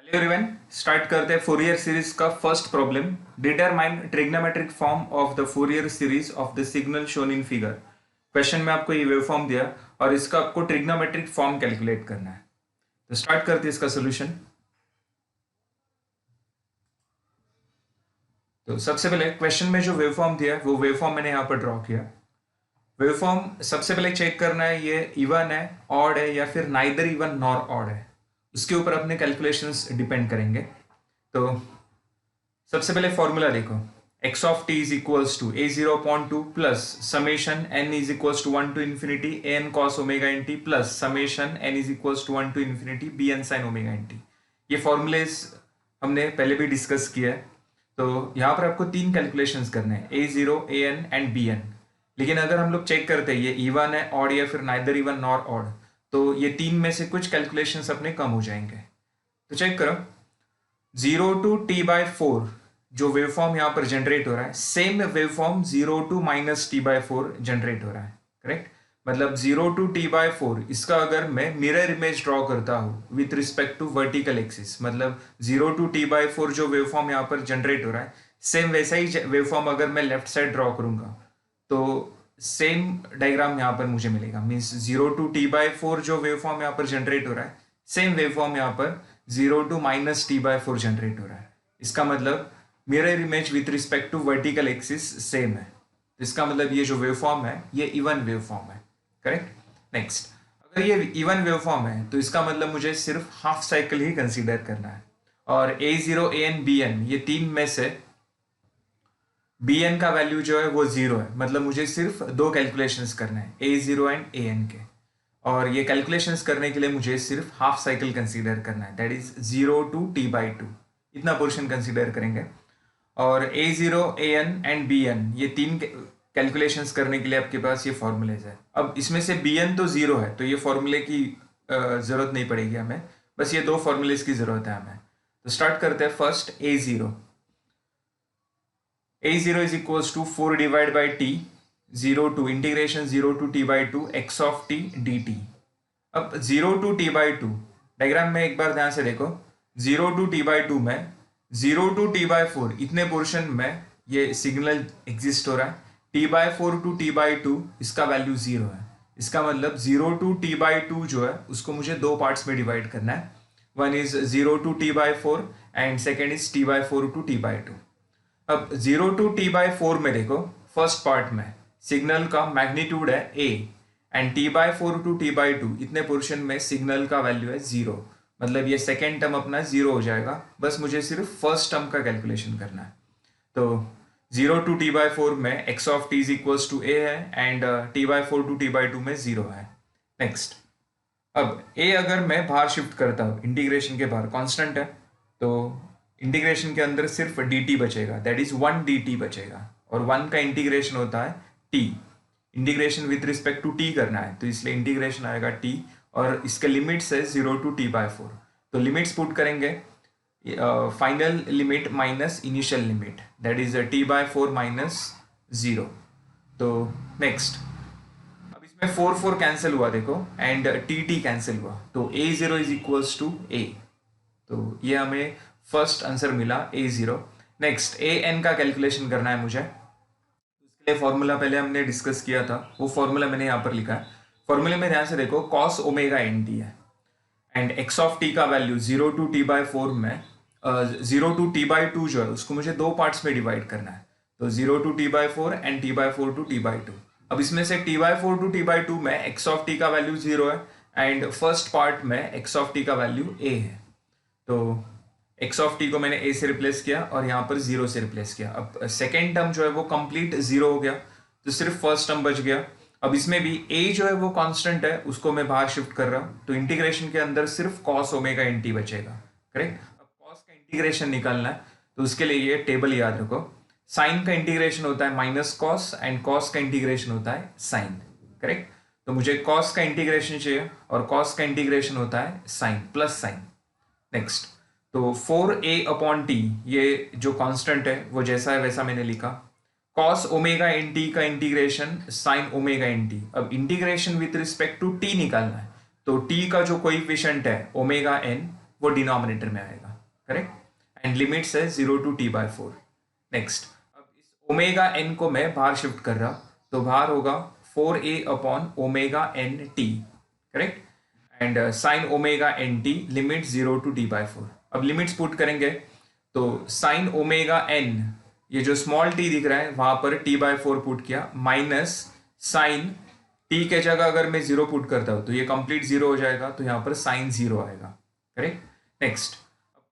Hello everyone, start करते हैं Fourier series का first problem. Determine trigonometric form of the Fourier series of the signal shown in figure. Question में आपको ये waveform दिया और इसका आपको ट्रिग्नोमेट्रिक फॉर्म कैलकुलेट करना है। तो स्टार्ट करते हैं इसका सोल्यूशन। तो सबसे पहले क्वेश्चन में जो वेवफॉर्म दिया है वो वेवफॉर्म मैंने यहाँ पर ड्रॉ किया। वेवफॉर्म सबसे पहले चेक करना है ये इवन है, ऑड है या फिर नाइदर इवन नॉर ऑड है। उसके ऊपर अपने कैलकुलेशंस डिपेंड करेंगे। तो सबसे पहले फॉर्मूला देखो, x of t is equals to a0 upon 2 plus summation n is equals to 1 to infinity an cos omega n t plus summation n is equals to 1 to infinity bn sin omega n t. ये formulas हमने पहले भी discuss किया है। तो यहाँ पर आपको तीन कैलकुलेशंस करने हैं, a0, an एंड bn। लेकिन अगर हम लोग चेक करते हैं ये इवन है, ऑड या फिर नाइदर इवन नॉर ऑड, तो ये तीन में से कुछ कैलकुलेशंस अपने कम हो जाएंगे। तो चेक करो, 0 टू t/4 जो वेवफॉर्म यहाँ पर जनरेट हो रहा है, same waveform 0 to minus t/4 generate हो रहा है। करेक्ट, मतलब 0 टू t/4 इसका अगर मैं मिरर इमेज ड्रॉ करता हूँ with respect to vertical axis, मतलब 0 टू t/4 जो वेवफॉर्म यहाँ पर जनरेट हो रहा है, सेम वैसा ही वेवफॉर्म अगर मैं लेफ्ट साइड ड्रॉ करूंगा तो सेम डायग्राम यहाँ पर मुझे मिलेगा। मीन्स 0 टू t/4 जो वेवफॉर्म यहाँ पर जनरेट हो रहा है, सेम वेवफॉर्म यहाँ पर 0 टू माइनस t/4 जनरेट हो रहा है। इसका मतलब mirror image with respect to vertical axis same है। इसका मतलब ये जो वेवफॉर्म है ये इवन वेवफॉर्म है। करेक्ट। नेक्स्ट, अगर ये इवन वेवफॉर्म है तो इसका मतलब मुझे सिर्फ हाफ साइकिल ही कंसीडर करना है। और a0, an, bn ये तीन में से bn का वैल्यू जो है वो 0 है, मतलब मुझे सिर्फ दो कैलकुलेशंस करना है, a0 एंड an के। और ये कैलकुलेशंस करने के लिए मुझे सिर्फ हाफ साइकिल कंसीडर करना है, दैट इज 0 टू t/2, इतना पोर्शन कंसीडर करेंगे। और a0, an एंड bn ये तीन कैलकुलेशंस करने के लिए आपके पास ये फॉर्मूलेज है। अब इसमें से bn तो 0 है तो ये फॉर्मूले की जरूरत नहीं पड़ेगी हमें, बस ये दो फॉर्मूलेज की जरूरत है हमें। तो स्टार्ट करते हैं। First a0 is equals to 4 divided by t 0 to integration 0 to t/2 x of t dt। अब 0 to t/2 डायग्राम में एक बार ध्यान से देखो, 0 to t/2 में 0 to t/4 इतने पोर्शन में ये सिग्नल एग्जिस्ट हो रहा है, t/4 to t/2 इसका वैल्यू 0 है। इसका मतलब 0 to t/2 जो है उसको मुझे दो पार्ट्स में डिवाइड करना है, one is 0 to t/4 and second is t/4 to t/2। अब 0 टू t/4 में देखो, फर्स्ट पार्ट में सिग्नल का मैग्नीट्यूड है a and t/4 to t/2 इतने पोर्शन में सिग्नल का वैल्यू है 0, मतलब ये सेकेंड टर्म अपना 0 हो जाएगा। बस मुझे सिर्फ फर्स्ट टर्म का कैलकुलेशन करना है। तो 0 टू t/4 में x of t is equals to a है एंड t/4 टू t/2 में 0 है। नेक्स्ट, अब a अगर मैं बाहर शिफ्ट करता हूँ, इंटीग्रेशन के बाहर कांस्टेंट है, तो इंटीग्रेशन के अंदर सिर्फ dt बचेगा, दैट इज 1 dt बचेगा। और 1 का इंटीग्रेशन होता है t, integration with respect to t करना है तो इसलिए इंटीग्रेशन आएगा t, और इसके लिमिट्स है 0 टू t/4। तो लिमिट्स पुट करेंगे, final limit minus initial limit, that is t/4 minus 0। तो नेक्स्ट, अब इसमें 4 कैंसिल हुआ देखो एंड t कैंसिल हुआ, तो a0 is equals to a। तो ये हमें फर्स्ट आंसर मिला a0। नेक्स्ट, an का कैलकुलेशन करना है मुझे, उसके लिए फॉर्मूला पहले हमने डिस्कस किया था, वो फॉर्मूला मैंने यहाँ पर लिखा है। फॉर्मूले में ध्यान से देखो, cos ओमेगा nt है एंड x ऑफ t का वैल्यू 0 टू t/4 में 0 टू t/2 जो है उसको मुझे दो पार्ट्स में डिवाइड करना है, तो 0 to t/4 and t/4 to t/2। अब इसमें से t/4 टू t/2 में x ऑफ t का वैल्यू 0 है एंड फर्स्ट पार्ट में x ऑफ t का वैल्यू a है। तो x ऑफ t को मैंने a से रिप्लेस किया और यहाँ पर 0 से रिप्लेस किया। अब सेकेंड टर्म जो है वो कंप्लीट 0 हो गया, तो सिर्फ फर्स्ट टर्म बच गया। अब इसमें भी a जो है वो कांस्टेंट है, उसको मैं बाहर शिफ्ट कर रहा हूँ, तो इंटीग्रेशन के अंदर सिर्फ cos ओमेगा nt बचेगा। करेक्ट। अब cos का इंटीग्रेशन निकालना है तो उसके लिए ये टेबल याद रखो, साइन का इंटीग्रेशन होता है माइनस कॉस एंड cos का इंटीग्रेशन होता है साइन। करेक्ट। तो मुझे cos का इंटीग्रेशन चाहिए और cos का इंटीग्रेशन होता है साइन प्लस साइन। नेक्स्ट, तो 4a अपॉन t ये जो कांस्टेंट है वो जैसा है वैसा मैंने लिखा, cos ओमेगा nt का इंटीग्रेशन sin ओमेगा nt। अब integration with respect to t निकालना है, तो t का जो कोएफिशिएंट है ओमेगा n वो डिनोमिनेटर में आएगा, करेक्ट, एंड लिमिट्स है 0 to t/4। नेक्स्ट, अब इस ओमेगा एन को मैं बाहर शिफ्ट कर रहा, तो बाहर होगा 4a upon omega n t, correct, and sine omega n t limit 0 to t/4। अब लिमिट्स पुट करेंगे तो साइन ओमेगा एन, ये जो स्मॉल टी दिख रहा है वहां पर t/4 पुट किया, माइनस साइन टी के जगह अगर मैं 0 पुट करता हूं तो ये कंप्लीट 0 हो जाएगा, तो यहाँ पर साइन 0 आएगा, correct. Next,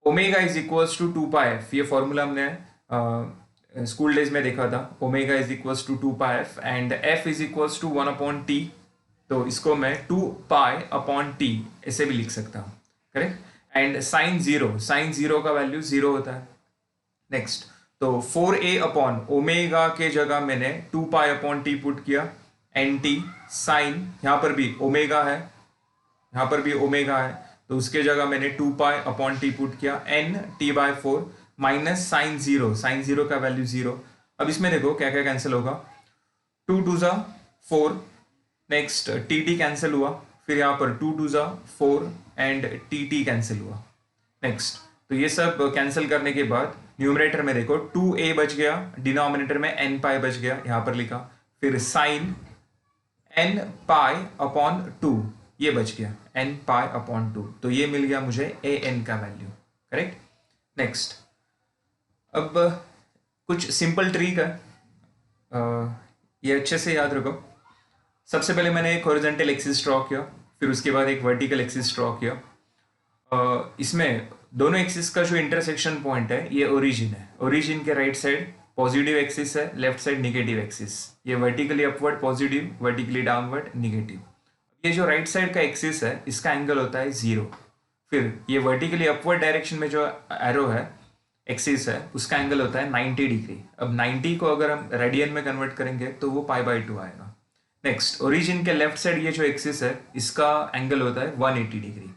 omega is equals to 2πf, ये फॉर्मूला हमने स्कूल डेज में देखा था, omega is equals to 2πf and f is equals to 1/t, तो इसको मैं 2π/t ऐसे भी लिख सकता हूँ, करेक्ट, एंड साइन जीरो का वैल्यू 0 होता है। नेक्स्ट, तो 4a अपॉन ओमेगा के जगह मैंने 2π/t पुट किया, एन टी साइन, यहाँ पर भी ओमेगा है, यहाँ पर भी ओमेगा है, तो उसके जगह मैंने 2π/t पुट किया, n t/4 minus sine zero का वैल्यू 0। अब इसमें देखो क्या क्या कैंसिल होगा, 2 2 ज़ा 4, नेक्स्ट टी कैंसिल हुआ, फिर यहाँ पर 2 2 ज़ा 4 एंड टी कैंसिल हुआ। नेक्स्ट, तो ये सब कैंसिल करने के बाद न्यूमरेटर में देखो 2a बच गया, डिनोमिनेटर में n π बच गया, यहाँ पर लिखा, फिर साइन n π/2 ये बच गया, n π/2, तो ये मिल गया मुझे an का वैल्यू, करेक्ट। नेक्स्ट, अब कुछ सिंपल ट्रिक है, ये अच्छे से याद रखो। सबसे पहले मैंने एक हॉरिजॉन्टल एक्सिस ड्रॉ किया, फिर उसके बाद एक वर्टिकल एक्सिस ड्रॉ किया। इसमें दोनों एक्सिस का जो इंटरसेक्शन पॉइंट है ये ओरिजिन है, ओरिजिन के राइट साइड पॉजिटिव एक्सिस है, लेफ्ट साइड निगेटिव एक्सिस, ये vertically upward positive, vertically downward negative. ये जो राइट साइड का एक्सिस है इसका एंगल होता है 0, फिर ये वर्टिकली अपवर्ड डायरेक्शन में जो एरो है एक्सिस है उसका एंगल होता है 90 डिग्री। अब 90 को अगर हम रेडियन में कन्वर्ट करेंगे तो वो π/2 आएगा। नेक्स्ट, ओरिजिन के लेफ्ट साइड ये जो एक्सिस है इसका एंगल होता है 180 डिग्री,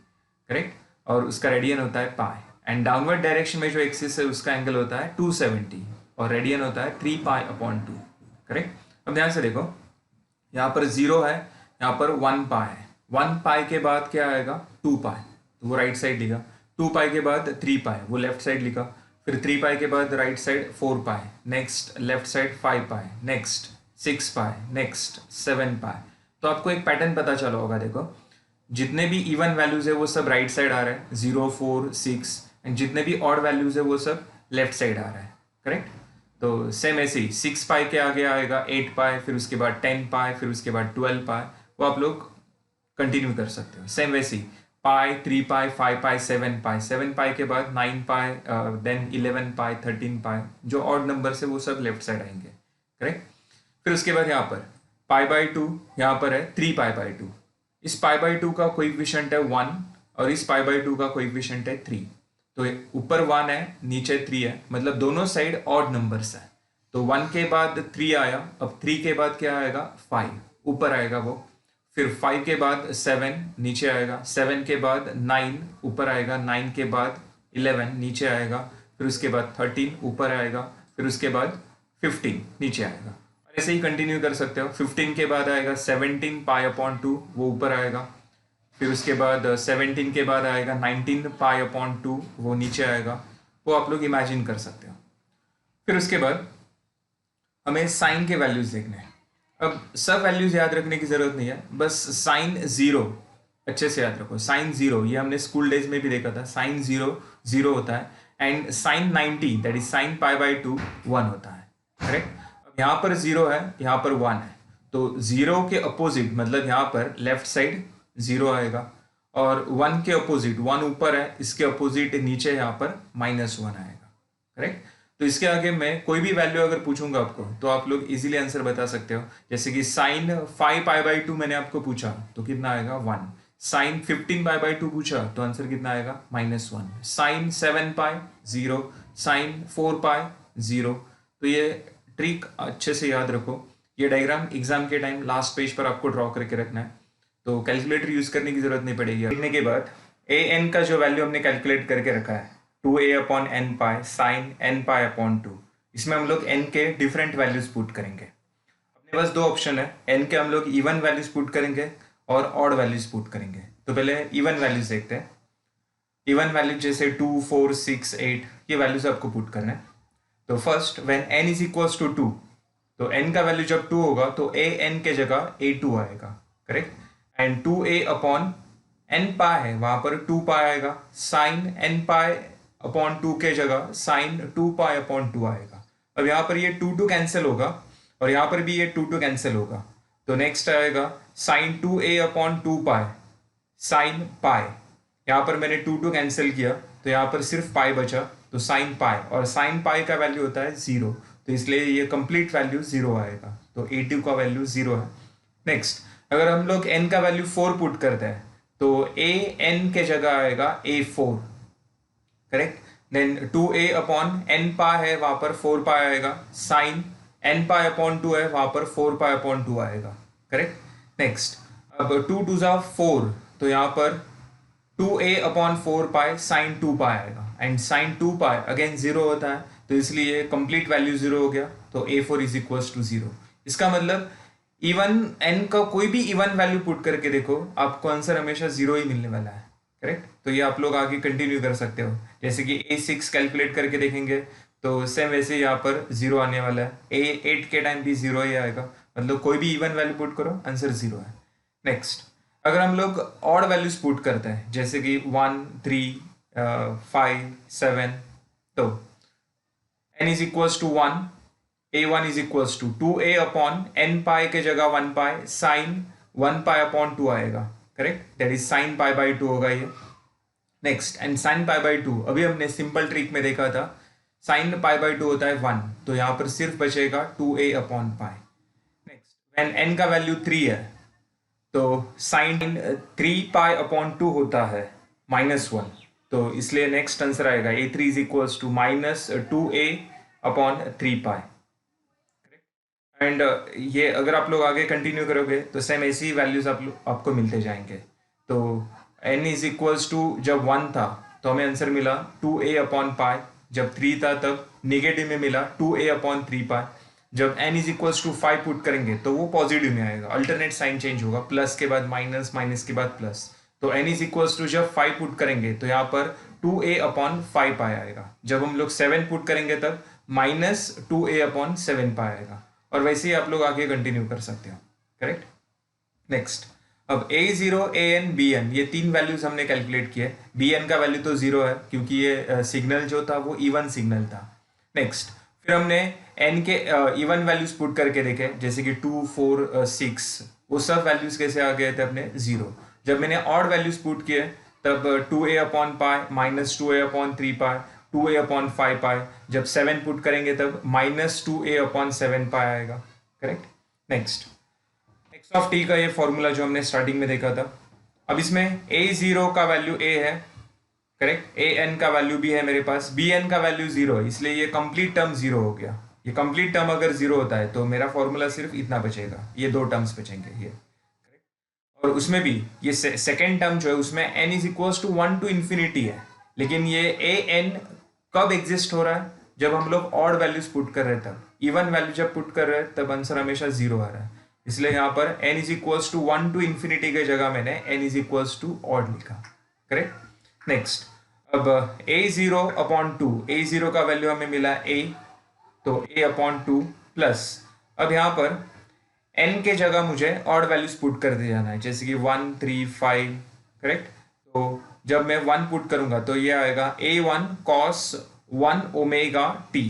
करेक्ट, और उसका रेडियन होता है पाई, एंड डाउनवर्ड डायरेक्शन में जो एक्सिस है उसका एंगल होता है 270 और रेडियन होता है 3π/2, करेक्ट। अब ध्यान से देखो, यहाँ पर 0 है, यहाँ पर 1π है, 1π के बाद क्या आएगा 2π, तो वो राइट साइड लिखा, 2π के बाद 3π वो लेफ्ट साइड लिखा, फिर 3π के बाद right side 4π, next left side 5π, next 6π, next 7π। तो आपको एक पैटर्न पता चला होगा, देखो जितने भी इवन वैल्यूज है वो सब राइट साइड आ रहा है, 0 4 6, एंड जितने भी ऑड वैल्यूज है वो सब लेफ्ट साइड आ रहा है, करेक्ट। तो सेम ऐसे ही 6π के आगे आएगा 8π, फिर उसके बाद 10π, फिर उसके बाद 12π, वो आप लोग कंटिन्यू कर सकते हो। सेम वैसे ही पाई 3π 5π 7π, 7π के बाद 9π, देन 11π 13π, जो ऑड नंबर से वो सब लेफ्ट साइड आएंगे, करेक्ट। फिर उसके बाद यहाँ पर π/2, यहाँ पर है 3π/2, इस π/2 का कोएफिशिएंट है 1 और इस π/2 का कोएफिशिएंट है 3, तो ऊपर 1 है नीचे 3 है, मतलब दोनों साइड ऑड नंबर्स है, तो 1 के बाद 3 आया, अब 3 के बाद क्या आएगा 5 ऊपर आएगा वो, फिर 5 के बाद 7 नीचे आएगा, 7 के बाद 9 ऊपर आएगा, 9 के बाद 11 नीचे आएगा, फिर उसके बाद 13 ऊपर आएगा, फिर उसके बाद 15 नीचे आएगा, और ऐसे ही कंटिन्यू कर सकते हो। 15 के बाद आएगा 17π/2 वो ऊपर आएगा, फिर उसके बाद 17 के बाद आएगा 19π/2 वो नीचे आएगा, वो आप लोग इमेजिन कर सकते हो। फिर उसके बाद हमें साइन के वैल्यूज देखने हैं। अब सब वैल्यूज याद रखने की जरूरत नहीं है, बस साइन 0 अच्छे से याद रखो, साइन 0 ये हमने स्कूल डेज में भी देखा था, साइन 0 0 होता है, and sine 90 that is sine π/2 1 होता है, करेक्ट। अब यहाँ पर 0 है, यहाँ पर 1 है, तो 0 के अपोजिट मतलब यहाँ पर लेफ्ट साइड 0 आएगा, और 1 के अपोजिट 1 ऊपर है, इसके अपोजिट नीचे यहाँ पर -1 आएगा, करेक्ट। तो इसके आगे मैं कोई भी वैल्यू अगर पूछूंगा आपको तो आप लोग इजीली आंसर बता सकते हो, जैसे कि साइन 5π/2 मैंने आपको पूछा तो कितना आएगा 1, साइन 15π/2 पूछा तो आंसर कितना आएगा -1, साइन 7π 0, साइन 4π 0। तो ये ट्रिक अच्छे से याद रखो, ये डायग्राम एग्जाम के टाइम लास्ट पेज पर आपको ड्रॉ करके रखना है, तो कैलकुलेटर यूज करने की जरूरत नहीं पड़ेगी। लिखने के बाद an का जो वैल्यू हमने कैलकुलेट करके रखा है 2a/nπ साइन nπ/2, इसमें हम लोग n के डिफरेंट वैल्यूज पुट करेंगे। अपने पास दो ऑप्शन है, n के हम लोग इवन वैल्यूज पुट करेंगे और ऑड वैल्यूज पुट करेंगे। तो पहले इवन वैल्यूज देखते हैं। इवन वैल्यू जैसे 2, 4, 6, 8 ये वैल्यूज आपको पुट करना है। तो first when n is equals to 2, तो n का वैल्यू जब 2 होगा तो a n के जगह a2 आएगा, correct. And 2a upon n pi है वहां पर 2 पाई आएगा, साइन n पाई अपॉन 2 के जगह साइन 2 पाई अपॉन 2 आएगा। अब यहाँ पर ये 2 कैंसिल होगा और यहाँ पर भी ये 2 कैंसिल होगा, तो नेक्स्ट आएगा sine 2a upon 2 pi sine pi. यहाँ पर मैंने 2 कैंसिल किया तो यहाँ पर सिर्फ पाई बचा, तो साइन पाई, और साइन पाई का वैल्यू होता है 0, तो इसलिए ये कंप्लीट वैल्यू 0 आएगा, तो a2 का वैल्यू 0 है। नेक्स्ट अगर हम लोग n का वैल्यू 4 पुट करते हैं तो a n के जगह आएगा a4, correct. Then 2a upon n pi है वहां पर 4 पाई आएगा, साइन n पाई अपॉन 2 है वहां पर 4 पाई अपॉन 2 आएगा, करेक्ट। नेक्स्ट अब 2 2 जा 4, तो यहाँ पर 2a अपॉन 4 पाई साइन 2 पाई आएगा, एंड साइन 2 पाई अगेन 0 होता है, तो इसलिए कंप्लीट वैल्यू 0 हो गया, तो a4 इज इक्वल्स टू 0। इसका मतलब इवन n का कोई भी इवन वैल्यू पुट करके देखो आपको आंसर हमेशा 0 ही मिलने वाला है, करेक्ट। तो ये आप लोग आगे कंटिन्यू कर सकते हो, जैसे कि a6 कैलकुलेट करके देखेंगे तो सेम वैसे यहाँ पर 0 आने वाला है, a8 के टाइम भी 0 ही आएगा, मतलब कोई भी इवन वैल्यू पुट करो आंसर 0 है। नेक्स्ट अगर हम लोग ऑड वैल्यूज पुट करते हैं जैसे कि 1, 3, 5, 7, तो n is equals to 1, a1 is equals to 2a upon n pi के जगह 1 पाई साइन 1 पाई अपॉन 2 आएगा, correct, that is sine pi by 2 होगा ये। Next and sine pi by 2 अभी हमने सिंपल ट्रिक में देखा था, साइन पाई बाई 2 होता है 1, तो यहाँ पर सिर्फ बचेगा 2a upon pi. Next when n का वैल्यू 3 है तो साइन 3 पाई अपॉन 2 होता है -1, तो इसलिए नेक्स्ट आंसर आएगा a3 is equals to -2a upon 3 pi. And ये अगर आप लोग आगे कंटिन्यू करोगे तो सेम ऐसी वैल्यूज आपको मिलते जाएंगे। तो n इज इक्वल्स टू जब 1 था तो हमें आंसर मिला 2a अपॉन पाई, जब 3 था तब निगेटिव में मिला 2a अपॉन 3 पाई, जब n is equals to 5 put करेंगे तो वो पॉजिटिव में आएगा, अल्टरनेट साइन चेंज होगा, प्लस के बाद माइनस, माइनस के बाद प्लस, तो n इज इक्वल्स टू जब 5 पुट करेंगे तो यहाँ पर 2a अपॉन 5 पाई आएगा, जब हम लोग 7 पुट करेंगे तब -2a अपॉन 7 पाई आएगा, और वैसे ही आप लोग आगे कंटिन्यू कर सकते हो, करेक्ट। नेक्स्ट अब a0, an, bn ये 3 वैल्यूज हमने कैलकुलेट किए, bn का वैल्यू तो 0 है क्योंकि ये सिग्नल जो था वो इवन सिग्नल था। नेक्स्ट फिर हमने n के इवन वैल्यूज पुट करके देखे जैसे कि 2, 4, 6, वो सब वैल्यूज कैसे आ गए थे अपने 0। जब मैंने ऑड वैल्यूज पुट किए तब 2a अपॉन पाई -2a अपॉन 3 पाई 2a अपॉन 5 पाई, जब 7 पुट करेंगे तब -2a अपॉन 7 पाई आएगा, correct. Next x of t का ये फॉर्मूला जो हमने स्टार्टिंग में देखा था, अब इसमें a0 का वैल्यू a है, करेक्ट, an का वैल्यू भी है मेरे पास, bn का वैल्यू 0 है, इसलिए ये कंप्लीट टर्म 0 हो गया। ये कंप्लीट टर्म अगर 0 होता है तो मेरा फॉर्मूला सिर्फ इतना बचेगा, ये 2 टर्म्स बचेंगे ये, और उसमें भी ये सेकेंड टर्म जो है उसमें n is equals to 1 to infinity है, लेकिन ये an कब एग्जिस्ट हो रहा है, जब हम लोग ऑड वैल्यूज पुट कर रहे हैं तब, इवन वैल्यू जब पुट कर रहे हैं तब आंसर हमेशा 0 आ रहा है, इसलिए यहाँ पर n is equals to 1 to infinity के जगह मैंने n is equals to odd लिखा, करेक्ट। नेक्स्ट अब a0 अपॉन 2, a0 का वैल्यू हमें मिला a, तो a अपॉन 2 प्लस, अब यहाँ पर n के जगह मुझे ऑड वैल्यूज पुट करते जाना है जैसे कि 1, 3, 5, करेक्ट। तो जब मैं 1 पुट करूंगा तो ये आएगा a1 cos 1 omega t,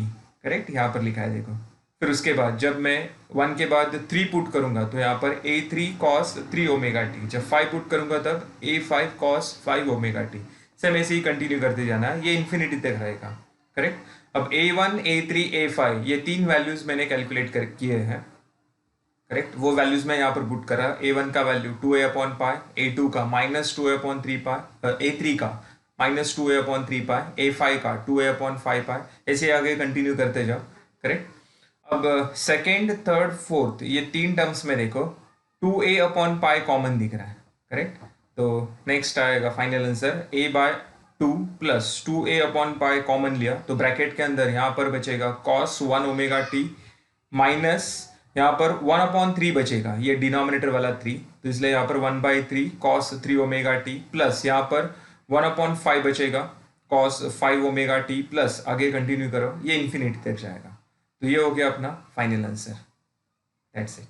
correct, यहाँ पर लिखा है देखो। फिर उसके बाद जब मैं 1 के बाद 3 पुट करूंगा तो यहाँ पर a3 cos 3 ओमेगा t, जब 5 पुट करूंगा तब a5 cos 5 omega t, same ऐसे ही कंटिन्यू करते जाना है, ये इन्फिनिटी तक रहेगा, करेक्ट। अब a1, a3, a5 ये 3 वैल्यूज मैंने कैलकुलेट कर किए हैं, करेक्ट, वो वैल्यूज मैं यहाँ पर पुट करा, a1 का वैल्यू 2a अपॉन पाई, a2 का -2a अपॉन 3 पाई, a3 का -2a अपॉन 3 पाई, a5 का 2a अपॉन 5 पाई, ऐसे आगे कंटिन्यू करते जाओ, करेक्ट। अब सेकेंड, थर्ड, फोर्थ ये 3 टर्म्स में देखो 2a अपॉन पाई कॉमन दिख रहा है, करेक्ट, तो नेक्स्ट आएगा final answer a by 2 plus 2a upon pi common लिया तो ब्रैकेट के अंदर यहाँ पर बचेगा cos 1 ओमेगा t माइनस यहाँ पर 1 अपॉन 3 बचेगा, ये डिनोमिनेटर वाला 3, तो इसलिए यहाँ पर 1/3 cos 3 ओमेगा t प्लस यहाँ पर 1/5 बचेगा cos 5 ओमेगा टी प्लस आगे कंटिन्यू करो, ये इन्फिनिटी तक जाएगा। तो ये हो गया अपना फाइनल आंसर। That's it.